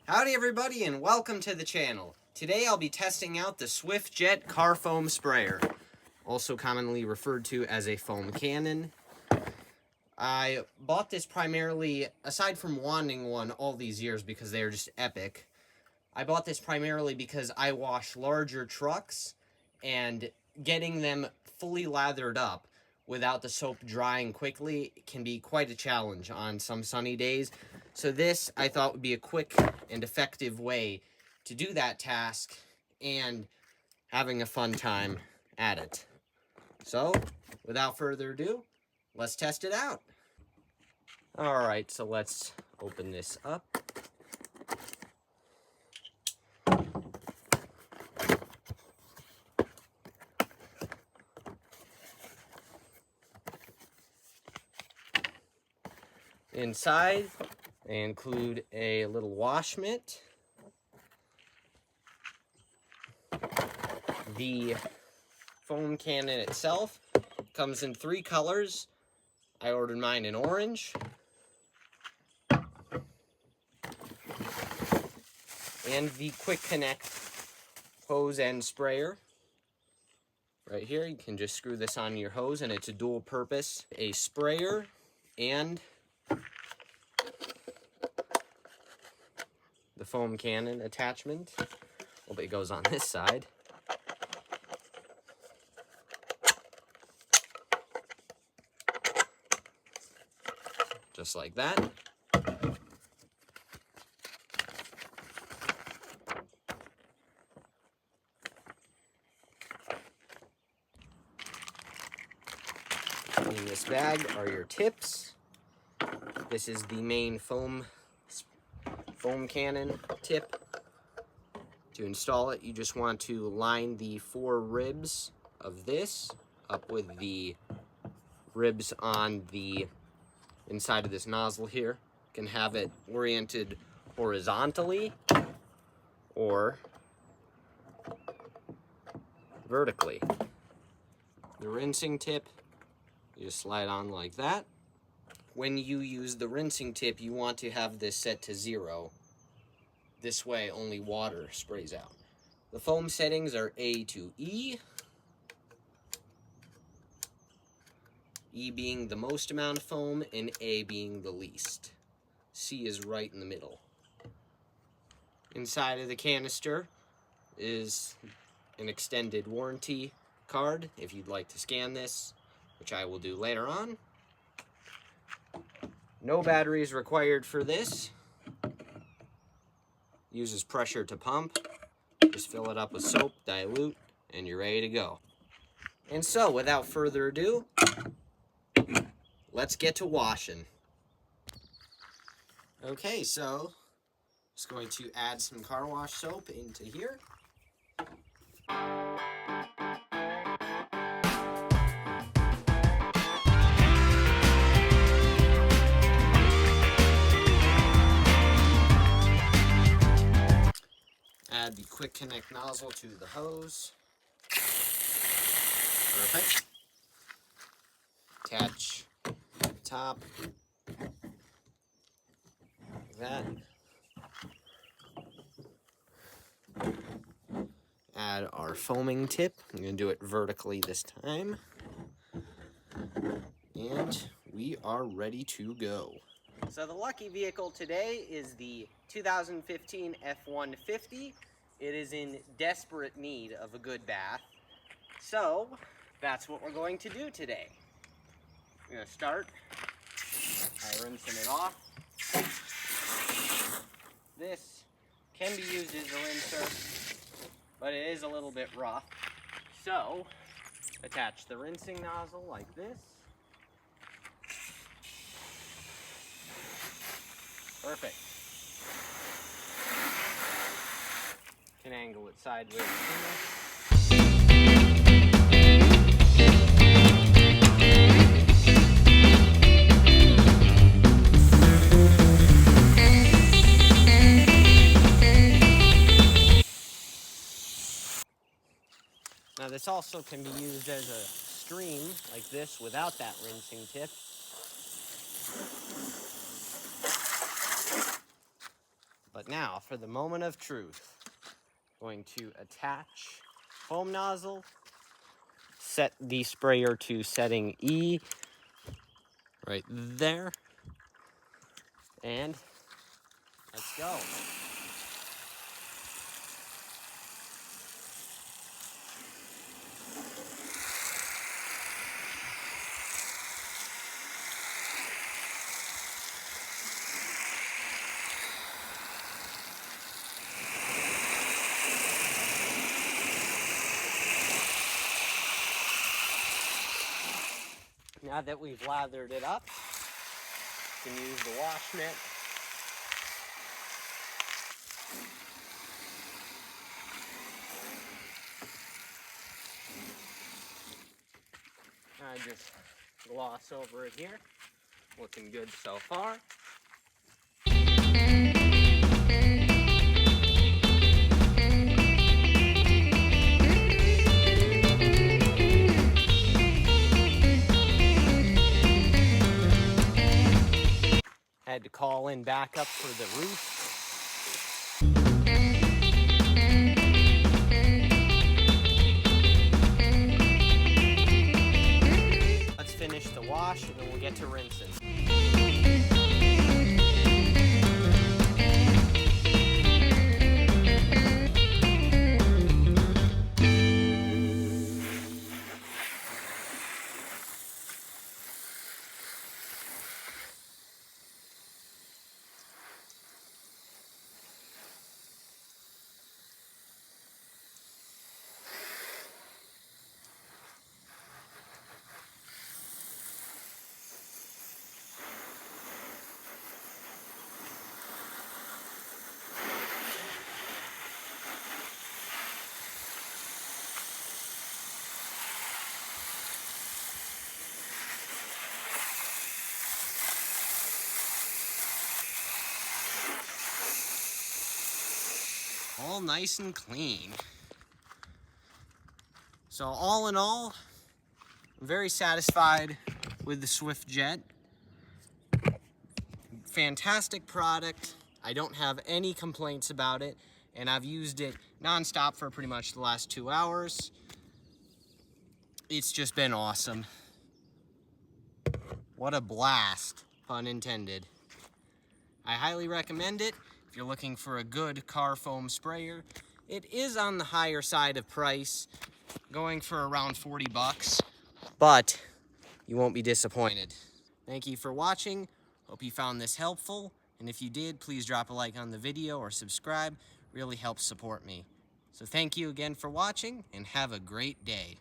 Howdy everybody and welcome to the channel. Today I'll be testing out the SwiftJet Car Foam Sprayer, also commonly referred to as a foam cannon. I bought this primarily, aside from wanting one all these years because they are just epic, I bought this primarily because I wash larger trucks and getting them fully lathered up without the soap drying quickly can be quite a challenge on some sunny days. So this, I thought, would be a quick and effective way to do that task and having a fun time at it. So, without further ado, let's test it out. Alright, so let's open this up. Inside, they include a little wash mitt, the foam cannon itself comes in 3 colors. I ordered mine in orange, and the quick connect hose and sprayer. Right here, you can just screw this on your hose, and it's a dual purpose, a sprayer and the foam cannon attachment. Well, it goes on this side. Just like that. In this bag are your tips. This is the main foam cannon tip. To install it, you just want to line the 4 ribs of this up with the ribs on the inside of this nozzle here. You can have it oriented horizontally or vertically. The rinsing tip, you just slide on like that. When you use the rinsing tip, you want to have this set to 0. This way, only water sprays out. The foam settings are A to E. E being the most amount of foam, and A being the least. C is right in the middle. Inside of the canister is an extended warranty card, if you'd like to scan this, which I will do later on. No batteries required for this. Uses pressure to pump. Just fill it up with soap, dilute, and you're ready to go. And so, without further ado, let's get to washing. Okay, so just going to add some car wash soap into here. Add the quick connect nozzle to the hose. Perfect. Attach the top. Like that. Add our foaming tip. I'm going to do it vertically this time. And we are ready to go. So the lucky vehicle today is the 2015 F-150. It is in desperate need of a good bath. So that's what we're going to do today. I'm going to start by rinsing it off. This can be used as a rinser, but it is a little bit rough. So attach the rinsing nozzle like this. Perfect. Can angle it sideways. Now this also can be used as a stream like this without that rinsing tip. But now for the moment of truth. Going to attach foam nozzle, set the sprayer to setting E right there, and let's go. Now that we've lathered it up, you can use the wash mitt. I just gloss over it here. Looking good so far. Had to call in backup for the roof. Let's finish the wash and then we'll get to rinsing. All nice and clean. So all in all, I'm very satisfied with the SwiftJet. Fantastic product. I don't have any complaints about it, and I've used it nonstop for pretty much the last 2 hours. It's just been awesome. What a blast, pun intended. I highly recommend it if you're looking for a good car foam sprayer. It is on the higher side of price, going for around 40 bucks, but you won't be disappointed. Thank you for watching. Hope you found this helpful, and if you did, please drop a like on the video or subscribe. Really helps support me. So thank you again for watching, and have a great day.